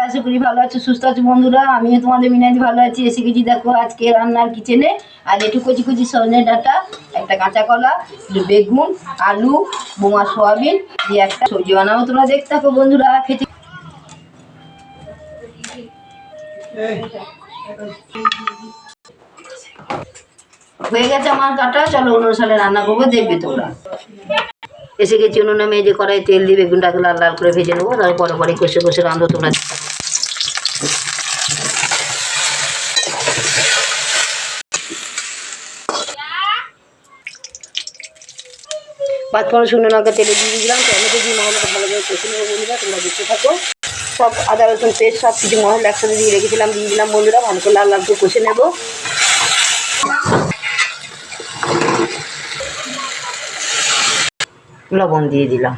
আশা করি ভালো আছো, সুস্থ আছো বন্ধুরা। আমিও তোমাদের মিনাদি ভালো আছি। এসে গেছি দেখো আজকে রান্নার কিচেনে। আর একটু কচি কচি সজনে ডাঁটা, একটা কাঁচা কলা, একটু বেগুন, আলু, বোমা সোয়াবিন দিয়ে একটা সবজি বানাবো। তোমরা দেখতে থাকো বন্ধুরা। খেতে হয়ে গেছে আমার কাটা। চলো অন্য সালে রান্না করবো, দেখবে তোমরা। এসে গেছি উনুনে, মেজে কড়াই তেল দিয়ে বেগুনটাকে লাল লাল করে ভেজে নেবো। তারপরে পরে কষে কষে রাঁধবো তোমরা। পাঁচফোড়ন শুকনো লঙ্কা তেলে দিয়ে দিলাম। টমেটো দিয়ে মশলাটা ভালো করে কষে নেবো বন্ধুরা। তোমরা দেখতে থাকো। সব আদা রসুন পেস্ট সব কিছু মশলা একসাথে দিয়ে রেখেছিলাম, দিয়ে দিলাম বন্ধুরা। ভালো করে লাল লাল করে কষে নেবো। লবণ দিয়ে দিলাম।